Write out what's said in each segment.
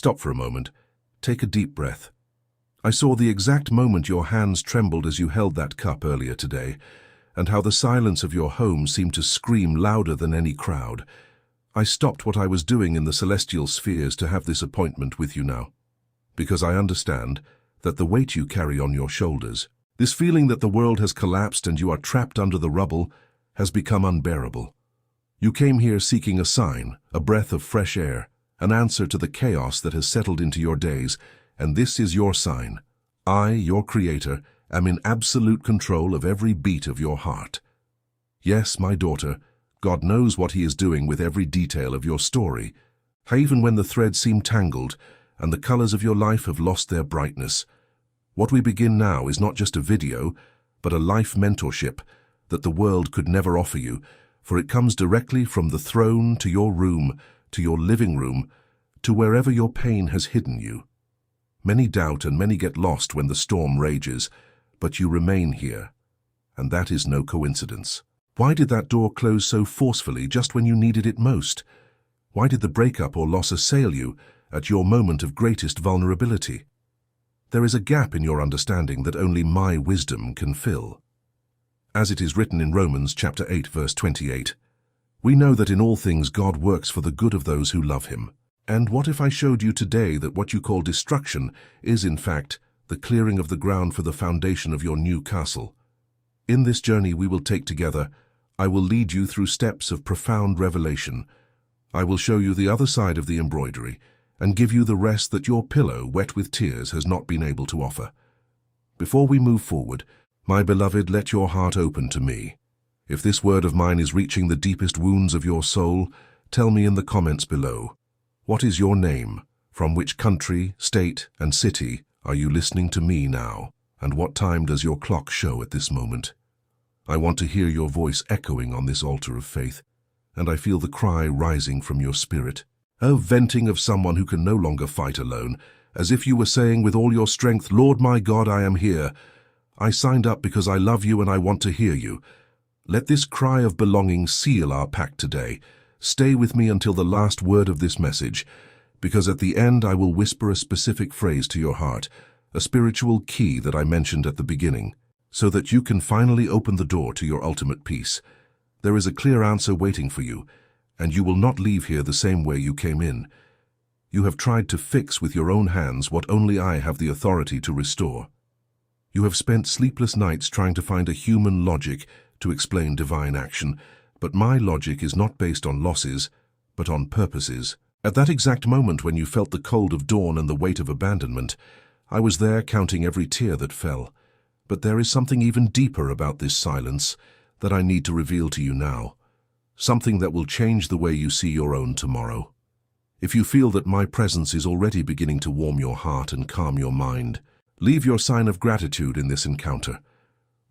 Stop for a moment. Take a deep breath. I saw the exact moment your hands trembled as you held that cup earlier today, and how the silence of your home seemed to scream louder than any crowd. I stopped what I was doing in the celestial spheres to have this appointment with you now, because I understand that the weight you carry on your shoulders, this feeling that the world has collapsed and you are trapped under the rubble, has become unbearable. You came here seeking a sign, a breath of fresh air, an answer to the chaos that has settled into your days, and this is your sign. I, your Creator, am in absolute control of every beat of your heart. Yes, my daughter, God knows what He is doing with every detail of your story, how even when the threads seem tangled and the colors of your life have lost their brightness. What we begin now is not just a video, but a life mentorship that the world could never offer you, for it comes directly from the throne to your room, to your living room, to wherever your pain has hidden you. Many doubt and many get lost when the storm rages, but you remain here, and that is no coincidence. Why did that door close so forcefully just when you needed it most? Why did the breakup or loss assail you at your moment of greatest vulnerability? There is a gap in your understanding that only my wisdom can fill. As it is written in Romans chapter 8, verse 28, we know that in all things God works for the good of those who love Him. And what if I showed you today that what you call destruction is, in fact, the clearing of the ground for the foundation of your new castle? In this journey we will take together, I will lead you through steps of profound revelation. I will show you the other side of the embroidery and give you the rest that your pillow, wet with tears, has not been able to offer. Before we move forward, my beloved, let your heart open to me. If this word of mine is reaching the deepest wounds of your soul, tell me in the comments below. What is your name? From which country, state, and city are you listening to me now? And what time does your clock show at this moment? I want to hear your voice echoing on this altar of faith, and I feel the cry rising from your spirit, a venting of someone who can no longer fight alone, as if you were saying with all your strength, Lord my God, I am here. I signed up because I love you and I want to hear you. Let this cry of belonging seal our pact today. Stay with me until the last word of this message, because at the end I will whisper a specific phrase to your heart, a spiritual key that I mentioned at the beginning, so that you can finally open the door to your ultimate peace. There is a clear answer waiting for you, and you will not leave here the same way you came in. You have tried to fix with your own hands what only I have the authority to restore. You have spent sleepless nights trying to find a human logic to explain divine action, but my logic is not based on losses, but on purposes. At that exact moment when you felt the cold of dawn and the weight of abandonment, I was there counting every tear that fell. But there is something even deeper about this silence that I need to reveal to you now, something that will change the way you see your own tomorrow. If you feel that my presence is already beginning to warm your heart and calm your mind, leave your sign of gratitude in this encounter.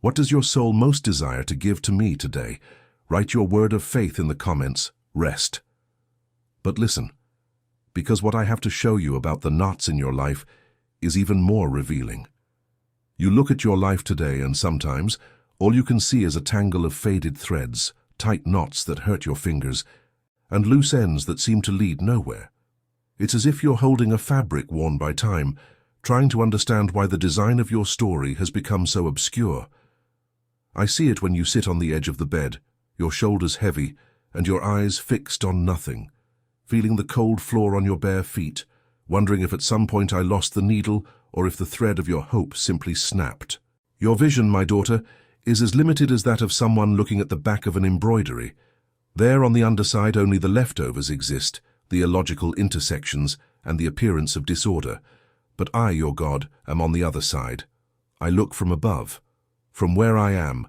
What does your soul most desire to give to me today? Write your word of faith in the comments, rest. But listen, because what I have to show you about the knots in your life is even more revealing. You look at your life today and sometimes all you can see is a tangle of faded threads, tight knots that hurt your fingers, and loose ends that seem to lead nowhere. It's as if you're holding a fabric worn by time, trying to understand why the design of your story has become so obscure. I see it when you sit on the edge of the bed, your shoulders heavy and your eyes fixed on nothing, feeling the cold floor on your bare feet, wondering if at some point I lost the needle or if the thread of your hope simply snapped. Your vision, my daughter, is as limited as that of someone looking at the back of an embroidery. There on the underside only the leftovers exist, the illogical intersections and the appearance of disorder. But I, your God, am on the other side. I look from above, from where I am.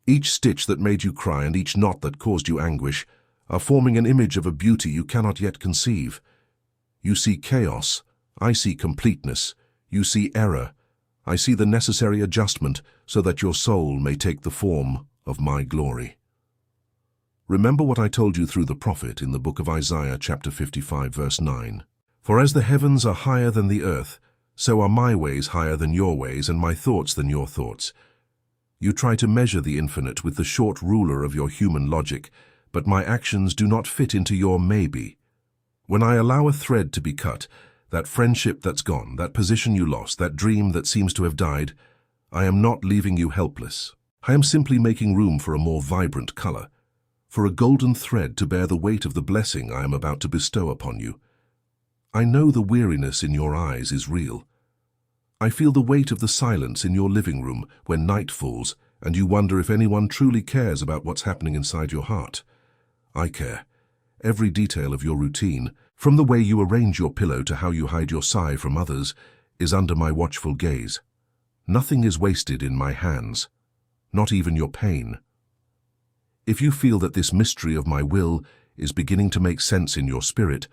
Each stitch that made you cry and each knot that caused you anguish are forming an image of a beauty you cannot yet conceive. You see chaos, I see completeness. You see error, I see the necessary adjustment so that your soul may take the form of my glory. Remember what I told you through the prophet in the book of Isaiah chapter 55 verse 9. For as the heavens are higher than the earth, so are my ways higher than your ways and my thoughts than your thoughts. You try to measure the infinite with the short ruler of your human logic, but my actions do not fit into your maybe. When I allow a thread to be cut, that friendship that's gone, that position you lost, that dream that seems to have died, I am not leaving you helpless. I am simply making room for a more vibrant color, for a golden thread to bear the weight of the blessing I am about to bestow upon you. I know the weariness in your eyes is real. I feel the weight of the silence in your living room when night falls and you wonder if anyone truly cares about what's happening inside your heart. I care. Every detail of your routine, from the way you arrange your pillow to how you hide your sigh from others, is under my watchful gaze. Nothing is wasted in my hands, not even your pain. If you feel that this mystery of my will is beginning to make sense in your spirit,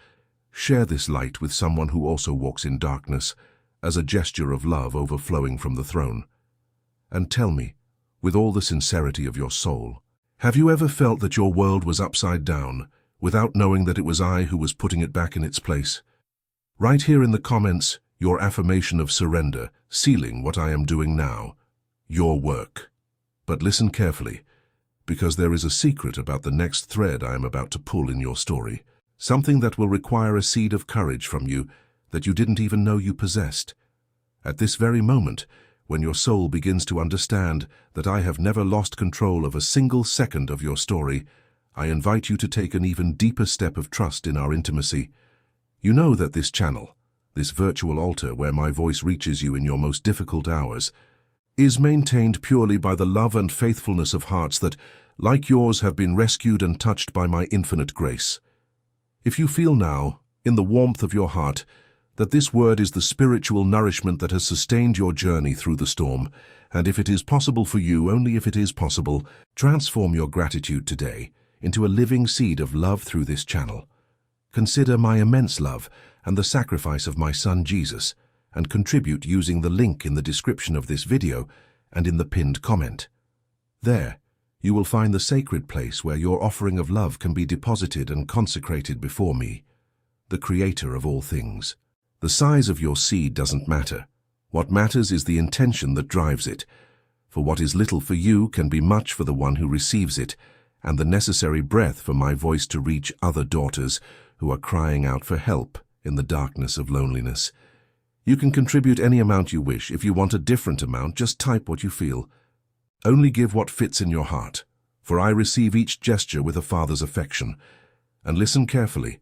share this light with someone who also walks in darkness, as a gesture of love overflowing from the throne. And tell me, with all the sincerity of your soul, have you ever felt that your world was upside down, without knowing that it was I who was putting it back in its place? Write here in the comments your affirmation of surrender, sealing what I am doing now, your work. But listen carefully, because there is a secret about the next thread I am about to pull in your story, something that will require a seed of courage from you that you didn't even know you possessed. At this very moment, when your soul begins to understand that I have never lost control of a single second of your story, I invite you to take an even deeper step of trust in our intimacy. You know that this channel, this virtual altar where my voice reaches you in your most difficult hours, is maintained purely by the love and faithfulness of hearts that, like yours, have been rescued and touched by my infinite grace. If you feel now, in the warmth of your heart, that this word is the spiritual nourishment that has sustained your journey through the storm, and if it is possible for you, only if it is possible, transform your gratitude today into a living seed of love through this channel. Consider my immense love and the sacrifice of my Son Jesus, and contribute using the link in the description of this video and in the pinned comment. There, you will find the sacred place where your offering of love can be deposited and consecrated before me, the Creator of all things. The size of your seed doesn't matter. What matters is the intention that drives it. For what is little for you can be much for the one who receives it, and the necessary breath for my voice to reach other daughters who are crying out for help in the darkness of loneliness. You can contribute any amount you wish. If you want a different amount, just type what you feel. Only give what fits in your heart, for I receive each gesture with a father's affection. And listen carefully.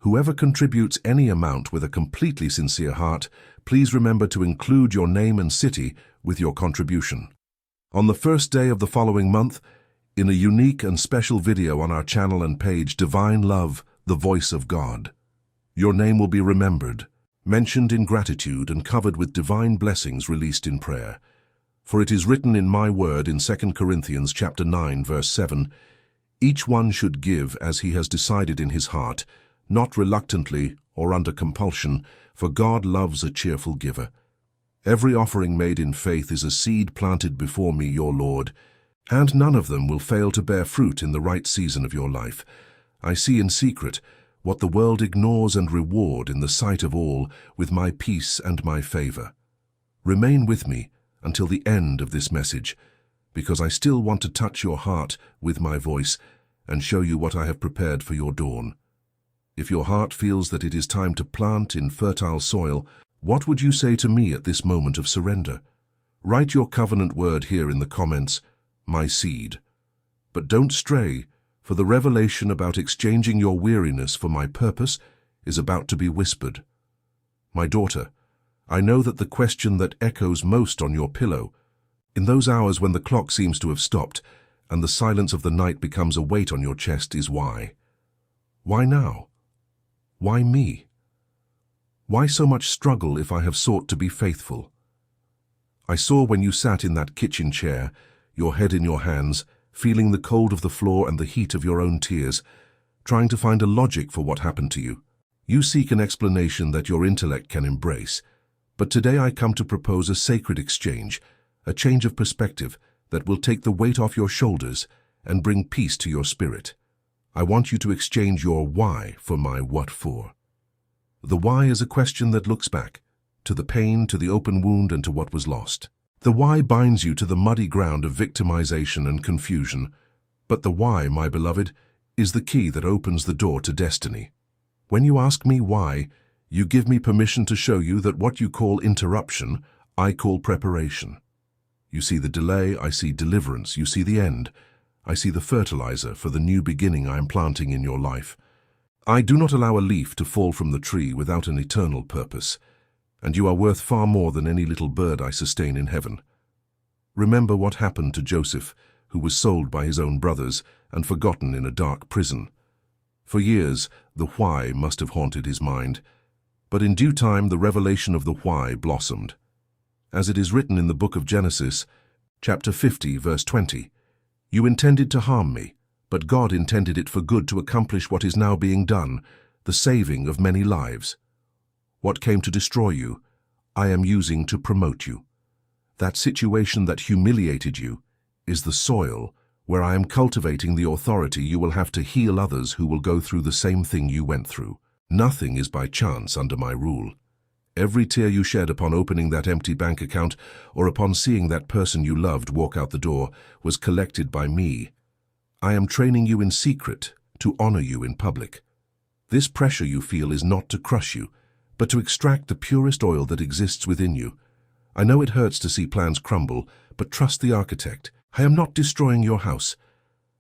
Whoever contributes any amount with a completely sincere heart, please remember to include your name and city with your contribution. On the first day of the following month, in a unique and special video on our channel and page, Divine Love, the Voice of God, your name will be remembered, mentioned in gratitude and covered with divine blessings released in prayer. For it is written in my word in 2 Corinthians chapter 9, verse 7, each one should give as he has decided in his heart, not reluctantly or under compulsion, for God loves a cheerful giver. Every offering made in faith is a seed planted before me, your Lord, and none of them will fail to bear fruit in the right season of your life. I see in secret what the world ignores and reward in the sight of all with my peace and my favor. Remain with me until the end of this message, because I still want to touch your heart with my voice and show you what I have prepared for your dawn. If your heart feels that it is time to plant in fertile soil, what would you say to me at this moment of surrender? Write your covenant word here in the comments, my seed. But don't stray, for the revelation about exchanging your weariness for my purpose is about to be whispered. My daughter, I know that the question that echoes most on your pillow, in those hours when the clock seems to have stopped and the silence of the night becomes a weight on your chest, is why. Why now? Why me? Why so much struggle if I have sought to be faithful? I saw when you sat in that kitchen chair, your head in your hands, feeling the cold of the floor and the heat of your own tears, trying to find a logic for what happened to you. You seek an explanation that your intellect can embrace, but today I come to propose a sacred exchange, a change of perspective that will take the weight off your shoulders and bring peace to your spirit. I want you to exchange your why for my what for. The why is a question that looks back, to the pain, to the open wound, and to what was lost. The why binds you to the muddy ground of victimization and confusion, but the why, my beloved, is the key that opens the door to destiny. When you ask me why, You give me permission to show you that what you call interruption, I call preparation. You see the delay, I see deliverance. You see the end, I see the fertilizer for the new beginning I am planting in your life. I do not allow a leaf to fall from the tree without an eternal purpose, and you are worth far more than any little bird I sustain in heaven. Remember what happened to Joseph, who was sold by his own brothers and forgotten in a dark prison. For years, the why must have haunted his mind, but in due time the revelation of the why blossomed. As it is written in the book of Genesis, chapter 50, verse 20, "You intended to harm me, but God intended it for good to accomplish what is now being done, the saving of many lives. What came to destroy you, I am using to promote you. That situation that humiliated you is the soil where I am cultivating the authority you will have to heal others who will go through the same thing you went through. Nothing is by chance under my rule. Every tear you shed upon opening that empty bank account or upon seeing that person you loved walk out the door was collected by me. I am training you in secret to honor you in public. This pressure you feel is not to crush you, but to extract the purest oil that exists within you. I know it hurts to see plans crumble, but trust the architect. I am not destroying your house.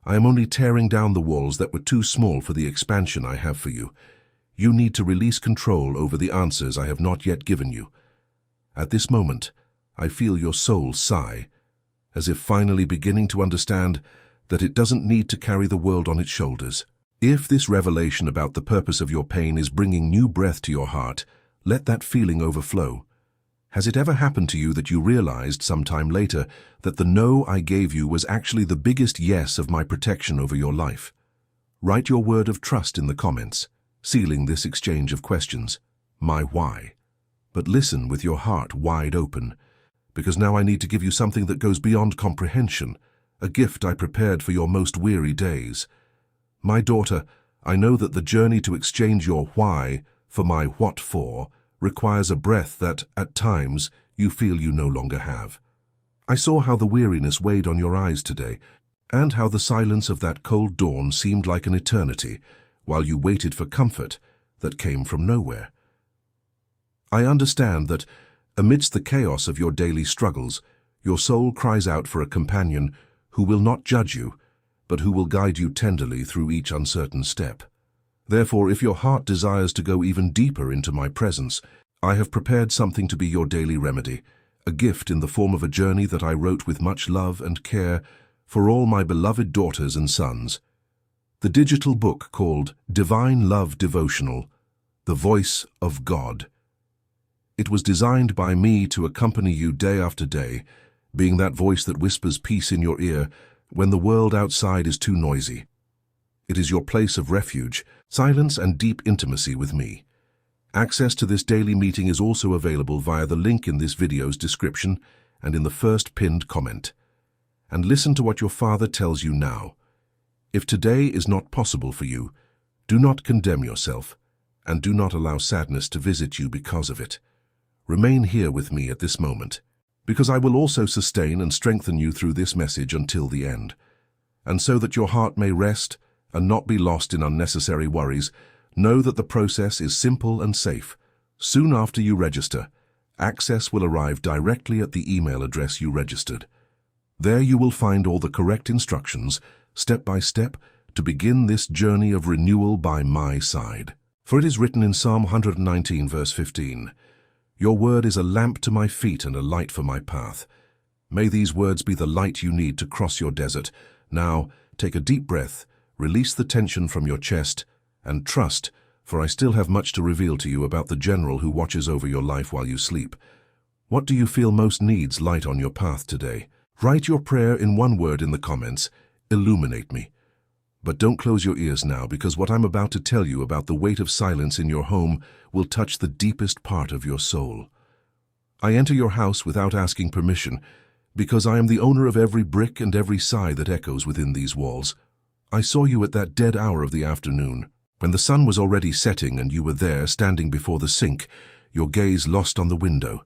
I am only tearing down the walls that were too small for the expansion I have for you. You need to release control over the answers I have not yet given you. At this moment, I feel your soul sigh, as if finally beginning to understand that it doesn't need to carry the world on its shoulders. If this revelation about the purpose of your pain is bringing new breath to your heart, let that feeling overflow. Has it ever happened to you that you realized sometime later that the no I gave you was actually the biggest yes of my protection over your life? Write your word of trust in the comments, sealing this exchange of questions, my why. But listen with your heart wide open, because now I need to give you something that goes beyond comprehension, a gift I prepared for your most weary days. My daughter, I know that the journey to exchange your why for my what for requires a breath that, at times, you feel you no longer have. I saw how the weariness weighed on your eyes today, and how the silence of that cold dawn seemed like an eternity, while you waited for comfort that came from nowhere. I understand that, amidst the chaos of your daily struggles, your soul cries out for a companion who will not judge you, but who will guide you tenderly through each uncertain step. Therefore, if your heart desires to go even deeper into my presence, I have prepared something to be your daily remedy, a gift in the form of a journey that I wrote with much love and care for all my beloved daughters and sons. The digital book called Divine Love Devotional, The Voice of God. It was designed by me to accompany you day after day, being that voice that whispers peace in your ear when the world outside is too noisy. It is your place of refuge, silence and deep intimacy with me. Access to this daily meeting is also available via the link in this video's description and in the first pinned comment. And listen to what your Father tells you now. If today is not possible for you, do not condemn yourself, and do not allow sadness to visit you because of it. Remain here with me at this moment, because I will also sustain and strengthen you through this message until the end. And so that your heart may rest and not be lost in unnecessary worries, know that the process is simple and safe. Soon after you register, access will arrive directly at the email address you registered. There you will find all the correct instructions, step by step, to begin this journey of renewal by my side. For it is written in Psalm 119, verse 15, "Your word is a lamp to my feet and a light for my path." May these words be the light you need to cross your desert. Now, take a deep breath, release the tension from your chest, and trust, for I still have much to reveal to you about the general who watches over your life while you sleep. What do you feel most needs light on your path today? Write your prayer in one word in the comments, illuminate me. But don't close your ears now, because what I'm about to tell you about the weight of silence in your home will touch the deepest part of your soul. I enter your house without asking permission, because I am the owner of every brick and every sigh that echoes within these walls. I saw you at that dead hour of the afternoon, when the sun was already setting and you were there standing before the sink, your gaze lost on the window.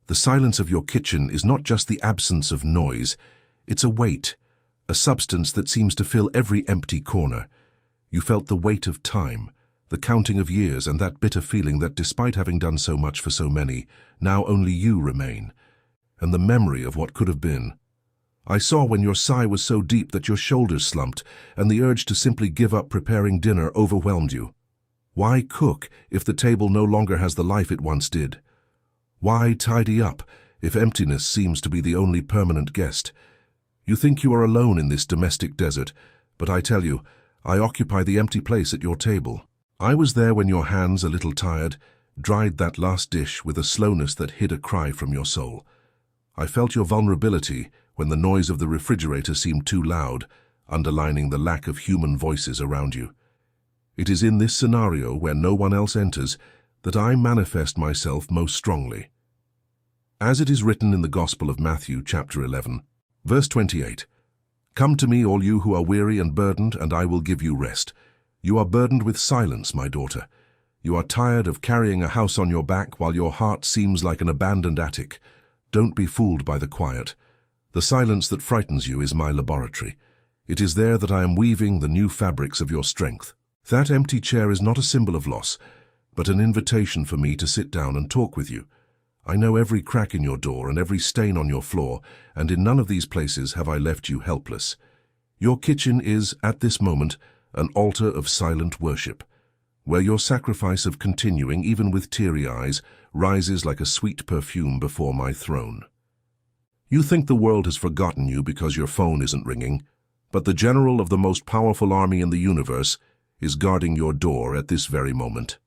The silence of your kitchen is not just the absence of noise, it's a weight, a substance that seems to fill every empty corner. You felt the weight of time, the counting of years and that bitter feeling that despite having done so much for so many, now only you remain, and the memory of what could have been. I saw when your sigh was so deep that your shoulders slumped, and the urge to simply give up preparing dinner overwhelmed you. Why cook if the table no longer has the life it once did? Why tidy up if emptiness seems to be the only permanent guest? You think you are alone in this domestic desert, but I tell you, I occupy the empty place at your table. I was there when your hands, a little tired, dried that last dish with a slowness that hid a cry from your soul. I felt your vulnerability when the noise of the refrigerator seemed too loud, underlining the lack of human voices around you. It is in this scenario where no one else enters that I manifest myself most strongly. As it is written in the Gospel of Matthew, chapter 11, verse 28, "Come to me, all you who are weary and burdened, and I will give you rest. You are burdened with silence, my daughter. You are tired of carrying a house on your back while your heart seems like an abandoned attic. Don't be fooled by the quiet. The silence that frightens you is my laboratory. It is there that I am weaving the new fabrics of your strength. That empty chair is not a symbol of loss, but an invitation for me to sit down and talk with you. I know every crack in your door and every stain on your floor, and in none of these places have I left you helpless. Your kitchen is, at this moment, an altar of silent worship, where your sacrifice of continuing, even with teary eyes, rises like a sweet perfume before my throne. You think the world has forgotten you because your phone isn't ringing, but the general of the most powerful army in the universe is guarding your door at this very moment.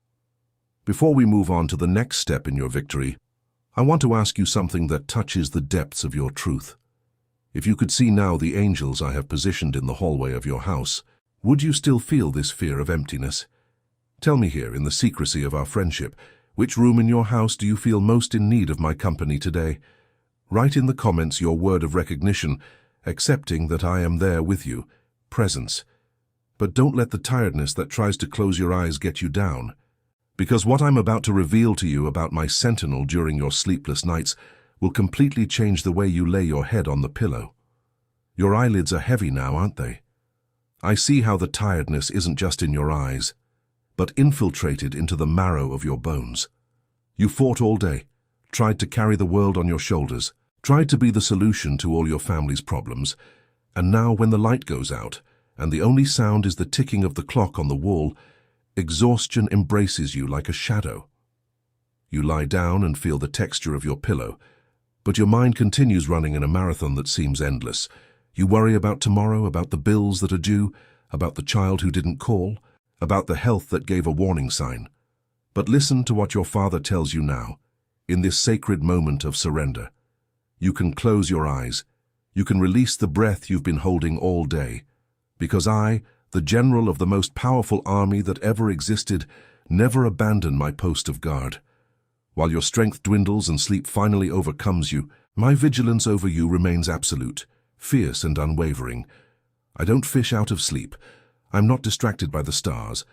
Before we move on to the next step in your victory, I want to ask you something that touches the depths of your truth. If you could see now the angels I have positioned in the hallway of your house, would you still feel this fear of emptiness? Tell me here, in the secrecy of our friendship, which room in your house do you feel most in need of my company today? Write in the comments your word of recognition, accepting that I am there with you, presence. But don't let the tiredness that tries to close your eyes get you down. Because what I'm about to reveal to you about my sentinel during your sleepless nights will completely change the way you lay your head on the pillow. Your eyelids are heavy now, aren't they? I see how the tiredness isn't just in your eyes, but infiltrated into the marrow of your bones. You fought all day, tried to carry the world on your shoulders, tried to be the solution to all your family's problems, and now when the light goes out, and the only sound is the ticking of the clock on the wall, exhaustion embraces you like a shadow. You lie down and feel the texture of your pillow, but your mind continues running in a marathon that seems endless. You worry about tomorrow, about the bills that are due, about the child who didn't call, about the health that gave a warning sign. But listen to what your Father tells you now, in this sacred moment of surrender. You can close your eyes. You can release the breath you've been holding all day. Because I, the general of the most powerful army that ever existed, never abandon my post of guard. While your strength dwindles and sleep finally overcomes you, my vigilance over you remains absolute, fierce and unwavering. I don't fish out of sleep. I'm not distracted by the stars.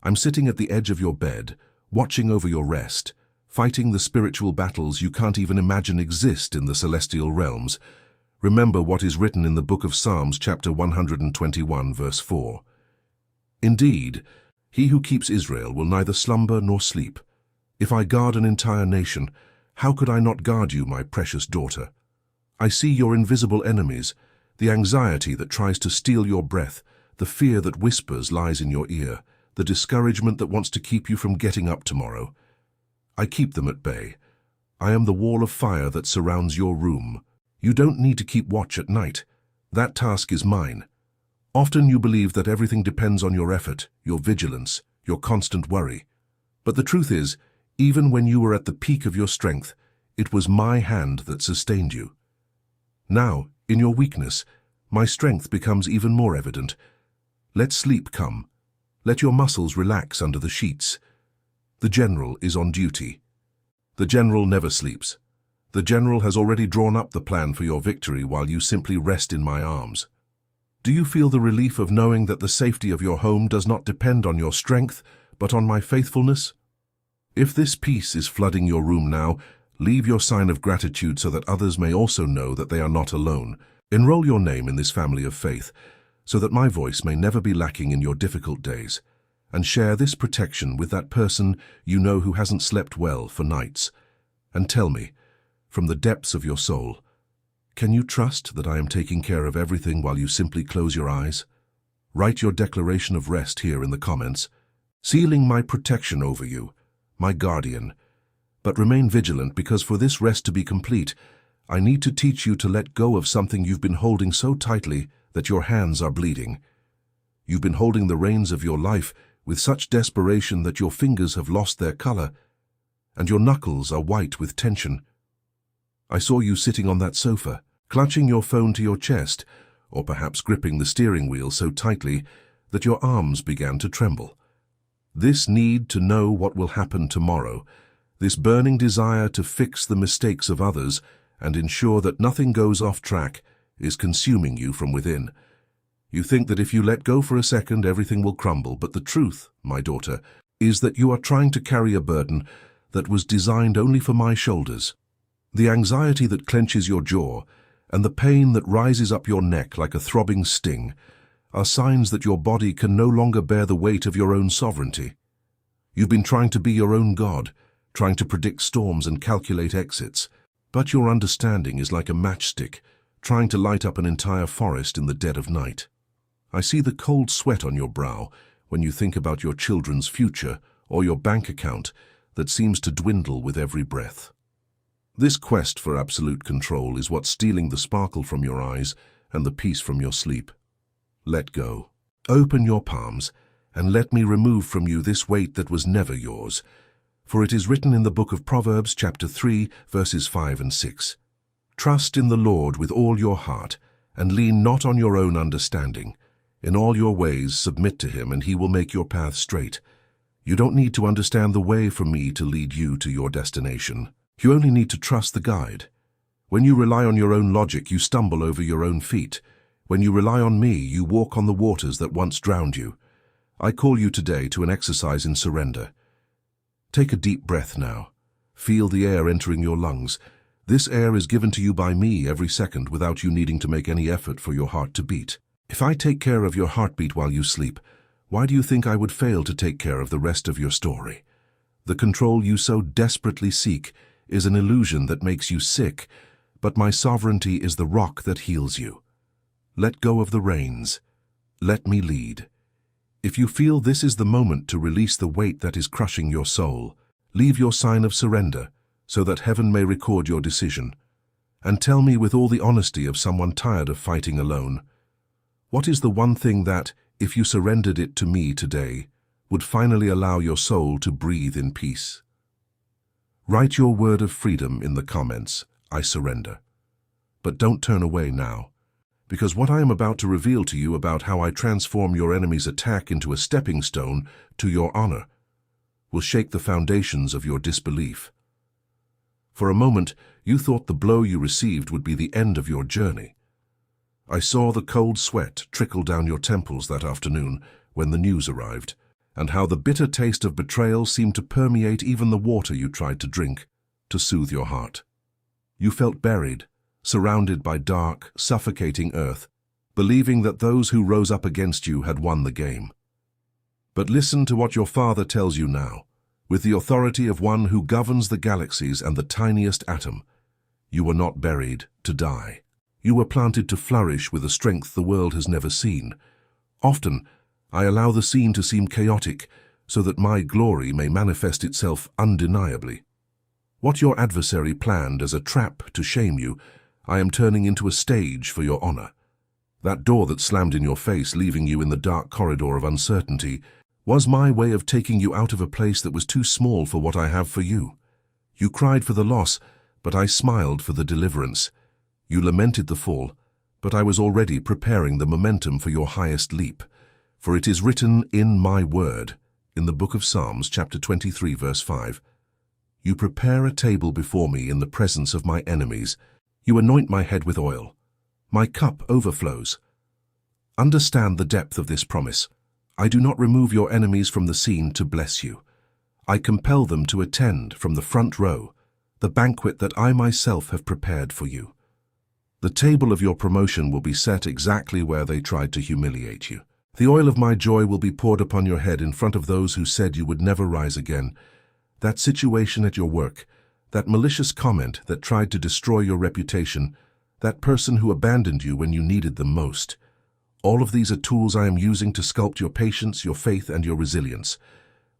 I'm sitting at the edge of your bed, watching over your rest, fighting the spiritual battles you can't even imagine exist in the celestial realms. Remember what is written in the book of Psalms, chapter 121, verse 4. Indeed, he who keeps Israel will neither slumber nor sleep. If I guard an entire nation, how could I not guard you, my precious daughter? I see your invisible enemies, the anxiety that tries to steal your breath, the fear that whispers lies in your ear, the discouragement that wants to keep you from getting up tomorrow. I keep them at bay. I am the wall of fire that surrounds your room. You don't need to keep watch at night. That task is mine. Often you believe that everything depends on your effort, your vigilance, your constant worry. But the truth is, even when you were at the peak of your strength, it was my hand that sustained you. Now, in your weakness, my strength becomes even more evident. Let sleep come. Let your muscles relax under the sheets. The general is on duty. The general never sleeps. The general has already drawn up the plan for your victory while you simply rest in my arms. Do you feel the relief of knowing that the safety of your home does not depend on your strength, but on my faithfulness? If this peace is flooding your room now, leave your sign of gratitude so that others may also know that they are not alone. Enroll your name in this family of faith, so that my voice may never be lacking in your difficult days. and share this protection with that person you know who hasn't slept well for nights. And tell me, from the depths of your soul, can you trust that I am taking care of everything while you simply close your eyes? Write your declaration of rest here in the comments, sealing my protection over you, my guardian. But remain vigilant, because for this rest to be complete, I need to teach you to let go of something you've been holding so tightly that your hands are bleeding. You've been holding the reins of your life with such desperation that your fingers have lost their color, and your knuckles are white with tension. I saw you sitting on that sofa, clutching your phone to your chest, or perhaps gripping the steering wheel so tightly that your arms began to tremble. This need to know what will happen tomorrow, this burning desire to fix the mistakes of others and ensure that nothing goes off track, is consuming you from within. You think that if you let go for a second, everything will crumble, but the truth, my daughter, is that you are trying to carry a burden that was designed only for my shoulders. The anxiety that clenches your jaw and the pain that rises up your neck like a throbbing sting are signs that your body can no longer bear the weight of your own sovereignty. You've been trying to be your own God, trying to predict storms and calculate exits, but your understanding is like a matchstick, trying to light up an entire forest in the dead of night. I see the cold sweat on your brow when you think about your children's future or your bank account that seems to dwindle with every breath. This quest for absolute control is what's stealing the sparkle from your eyes and the peace from your sleep. Let go. Open your palms and let me remove from you this weight that was never yours. For it is written in the book of Proverbs, chapter 3, verses 5 and 6. Trust in the Lord with all your heart, and lean not on your own understanding. In all your ways submit to him, and he will make your path straight. You don't need to understand the way for me to lead you to your destination. You only need to trust the guide. When you rely on your own logic, you stumble over your own feet. When you rely on me, you walk on the waters that once drowned you. I call you today to an exercise in surrender. Take a deep breath now. Feel the air entering your lungs. This air is given to you by me every second without you needing to make any effort for your heart to beat. If I take care of your heartbeat while you sleep, why do you think I would fail to take care of the rest of your story? The control you so desperately seek is an illusion that makes you sick, but my sovereignty is the rock that heals you. Let go of the reins. Let me lead. If you feel this is the moment to release the weight that is crushing your soul, leave your sign of surrender so that heaven may record your decision. And tell me with all the honesty of someone tired of fighting alone, what is the one thing that, if you surrendered it to me today, would finally allow your soul to breathe in peace? Write your word of freedom in the comments, I surrender. But don't turn away now, because what I am about to reveal to you about how I transform your enemy's attack into a stepping stone to your honor will shake the foundations of your disbelief. For a moment, you thought the blow you received would be the end of your journey. I saw the cold sweat trickle down your temples that afternoon when the news arrived, and how the bitter taste of betrayal seemed to permeate even the water you tried to drink to soothe your heart. You felt buried, surrounded by dark, suffocating earth, believing that those who rose up against you had won the game. But listen to what your Father tells you now. With the authority of one who governs the galaxies and the tiniest atom, you were not buried to die. You were planted to flourish with a strength the world has never seen. Often, I allow the scene to seem chaotic so that my glory may manifest itself undeniably. What your adversary planned as a trap to shame you, I am turning into a stage for your honor. That door that slammed in your face, leaving you in the dark corridor of uncertainty, was my way of taking you out of a place that was too small for what I have for you. You cried for the loss, but I smiled for the deliverance. You lamented the fall, but I was already preparing the momentum for your highest leap. For it is written in my word, in the book of Psalms, chapter 23, verse 5, You prepare a table before me in the presence of my enemies. You anoint my head with oil. My cup overflows. Understand the depth of this promise. I do not remove your enemies from the scene to bless you. I compel them to attend from the front row, the banquet that I myself have prepared for you. The table of your promotion will be set exactly where they tried to humiliate you. The oil of my joy will be poured upon your head in front of those who said you would never rise again. That situation at your work, that malicious comment that tried to destroy your reputation, that person who abandoned you when you needed them most. All of these are tools I am using to sculpt your patience, your faith, and your resilience.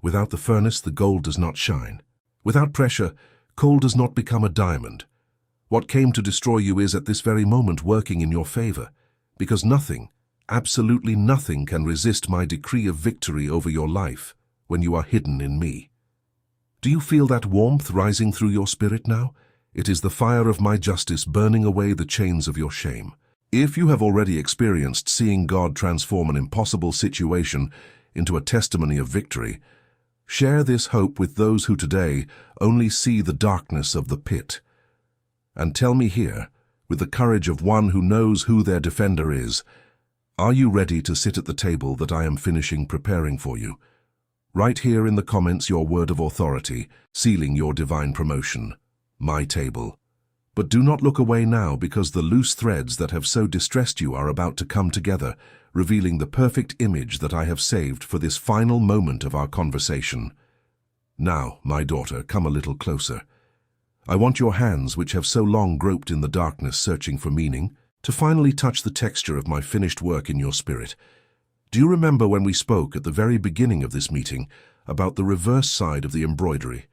Without the furnace, the gold does not shine. Without pressure, coal does not become a diamond. What came to destroy you is at this very moment working in your favor, because nothing, absolutely nothing, can resist my decree of victory over your life when you are hidden in me. Do you feel that warmth rising through your spirit now? It is the fire of my justice burning away the chains of your shame. If you have already experienced seeing God transform an impossible situation into a testimony of victory, share this hope with those who today only see the darkness of the pit. And tell me here, with the courage of one who knows who their defender is, are you ready to sit at the table that I am finishing preparing for you? Write here in the comments your word of authority, sealing your divine promotion. My table. But do not look away now, because the loose threads that have so distressed you are about to come together, revealing the perfect image that I have saved for this final moment of our conversation. Now, my daughter, come a little closer. I want your hands, which have so long groped in the darkness searching for meaning, to finally touch the texture of my finished work in your spirit. Do you remember when we spoke at the very beginning of this meeting about the reverse side of the embroidery,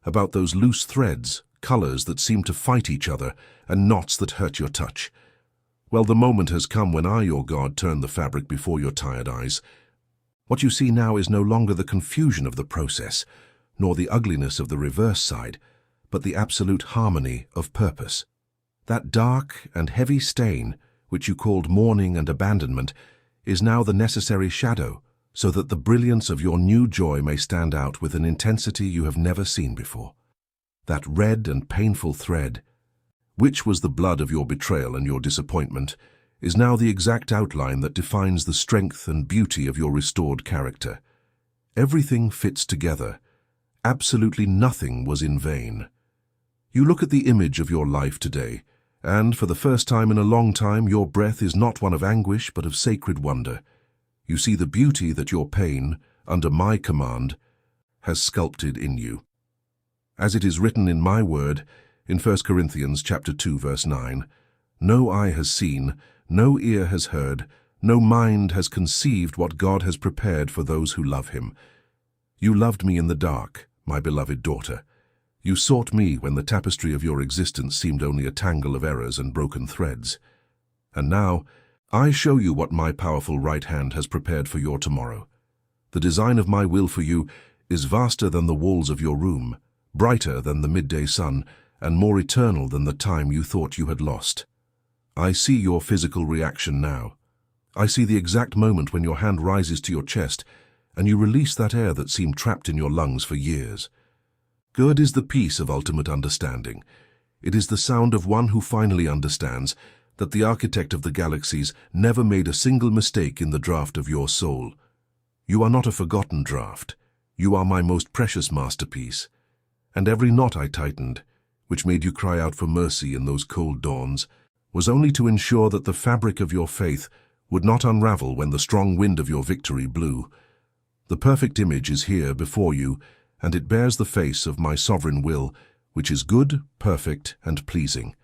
about those loose threads, colors that seem to fight each other, and knots that hurt your touch? Well, the moment has come when I, your God, turn the fabric before your tired eyes. What you see now is no longer the confusion of the process, nor the ugliness of the reverse side, but the absolute harmony of purpose. That dark and heavy stain, which you called mourning and abandonment, is now the necessary shadow, so that the brilliance of your new joy may stand out with an intensity you have never seen before. That red and painful thread, which was the blood of your betrayal and your disappointment, is now the exact outline that defines the strength and beauty of your restored character. Everything fits together. Absolutely nothing was in vain. You look at the image of your life today, and for the first time in a long time, your breath is not one of anguish but of sacred wonder. You see the beauty that your pain, under my command, has sculpted in you. As it is written in my word, in 1 Corinthians chapter 2, verse 9, no eye has seen, no ear has heard, no mind has conceived what God has prepared for those who love him. You loved me in the dark, my beloved daughter. You sought me when the tapestry of your existence seemed only a tangle of errors and broken threads. And now, I show you what my powerful right hand has prepared for your tomorrow. The design of my will for you is vaster than the walls of your room, brighter than the midday sun, and more eternal than the time you thought you had lost. I see your physical reaction now. I see the exact moment when your hand rises to your chest and you release that air that seemed trapped in your lungs for years. Good is the peace of ultimate understanding. It is the sound of one who finally understands that the architect of the galaxies never made a single mistake in the draft of your soul. You are not a forgotten draft. You are my most precious masterpiece. And every knot I tightened, which made you cry out for mercy in those cold dawns, was only to ensure that the fabric of your faith would not unravel when the strong wind of your victory blew. The perfect image is here before you, and it bears the face of my sovereign will, which is good, perfect, and pleasing.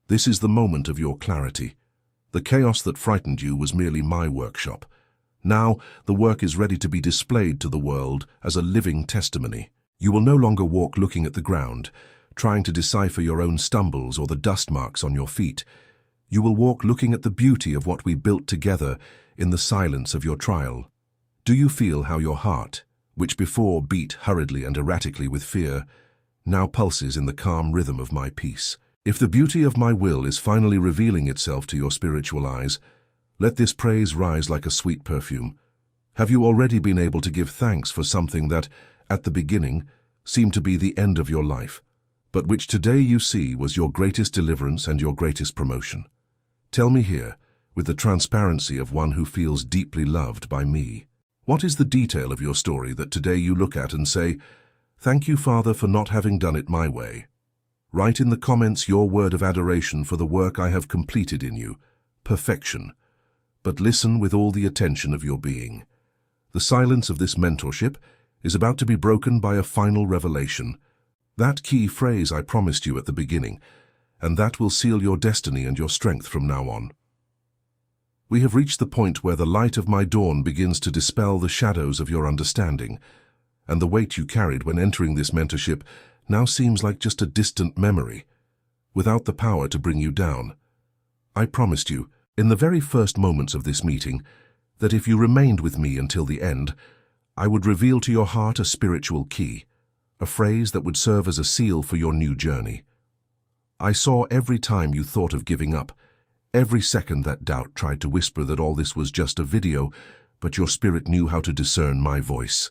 This is the moment of your clarity. The chaos that frightened you was merely my workshop. Now the work is ready to be displayed to the world as a living testimony. You will no longer walk looking at the ground, trying to decipher your own stumbles or the dust marks on your feet. You will walk looking at the beauty of what we built together in the silence of your trial. Do you feel how your heart, which before beat hurriedly and erratically with fear, now pulses in the calm rhythm of my peace? If the beauty of my will is finally revealing itself to your spiritual eyes, let this praise rise like a sweet perfume. Have you already been able to give thanks for something that, at the beginning, seemed to be the end of your life, but which today you see was your greatest deliverance and your greatest promotion? Tell me here, with the transparency of one who feels deeply loved by me, what is the detail of your story that today you look at and say, "Thank you, Father, for not having done it my way"? Write in the comments your word of adoration for the work I have completed in you, perfection. but listen with all the attention of your being. The silence of this mentorship is about to be broken by a final revelation. That key phrase I promised you at the beginning, and that will seal your destiny and your strength from now on. We have reached the point where the light of my dawn begins to dispel the shadows of your understanding, and the weight you carried when entering this mentorship now seems like just a distant memory, without the power to bring you down. I promised you, in the very first moments of this meeting, that if you remained with me until the end, I would reveal to your heart a spiritual key, a phrase that would serve as a seal for your new journey. I saw every time you thought of giving up, every second that doubt tried to whisper that all this was just a video, but your spirit knew how to discern my voice.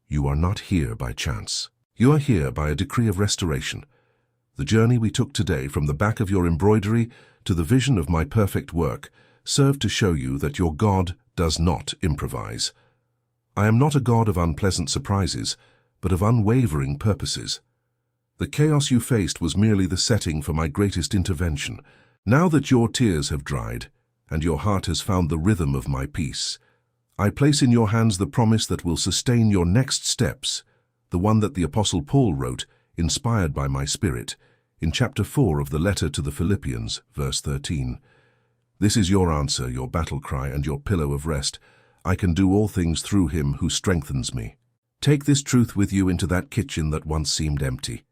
You are not here by chance. You are here by a decree of restoration. The journey we took today from the back of your embroidery to the vision of my perfect work served to show you that your God does not improvise. I am not a God of unpleasant surprises, but of unwavering purposes. The chaos you faced was merely the setting for my greatest intervention. Now that your tears have dried, and your heart has found the rhythm of my peace, I place in your hands the promise that will sustain your next steps, the one that the Apostle Paul wrote, inspired by my Spirit, in chapter 4 of the letter to the Philippians, verse 13. This is your answer, your battle cry, and your pillow of rest. I can do all things through him who strengthens me. Take this truth with you into that kitchen that once seemed empty.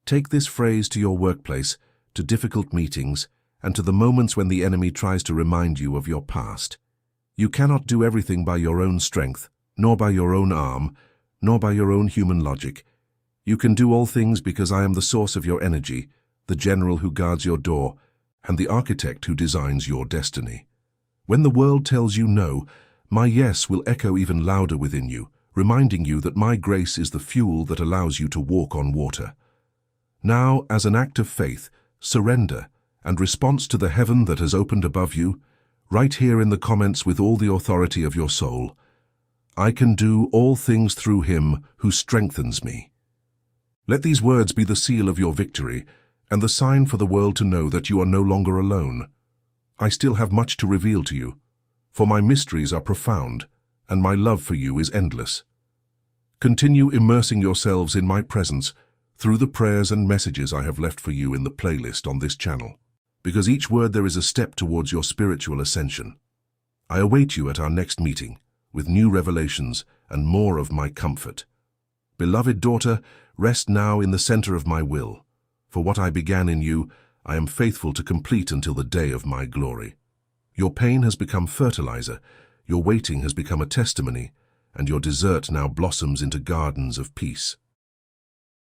Take this phrase to your workplace, to difficult meetings, and to the moments when the enemy tries to remind you of your past. You cannot do everything by your own strength, nor by your own arm, nor by your own human logic. You can do all things because I am the source of your energy, the general who guards your door, and the architect who designs your destiny. When the world tells you no, my yes will echo even louder within you, reminding you that my grace is the fuel that allows you to walk on water. Now, as an act of faith, surrender, and response to the heaven that has opened above you, write here in the comments with all the authority of your soul, I can do all things through him who strengthens me. Let these words be the seal of your victory and the sign for the world to know that you are no longer alone. I still have much to reveal to you, for my mysteries are profound and my love for you is endless. Continue immersing yourselves in my presence through the prayers and messages I have left for you in the playlist on this channel, because each word there is a step towards your spiritual ascension. I await you at our next meeting, with new revelations and more of my comfort. Beloved daughter, rest now in the center of my will. For what I began in you, I am faithful to complete until the day of my glory. Your pain has become fertilizer, your waiting has become a testimony, and your desert now blossoms into gardens of peace.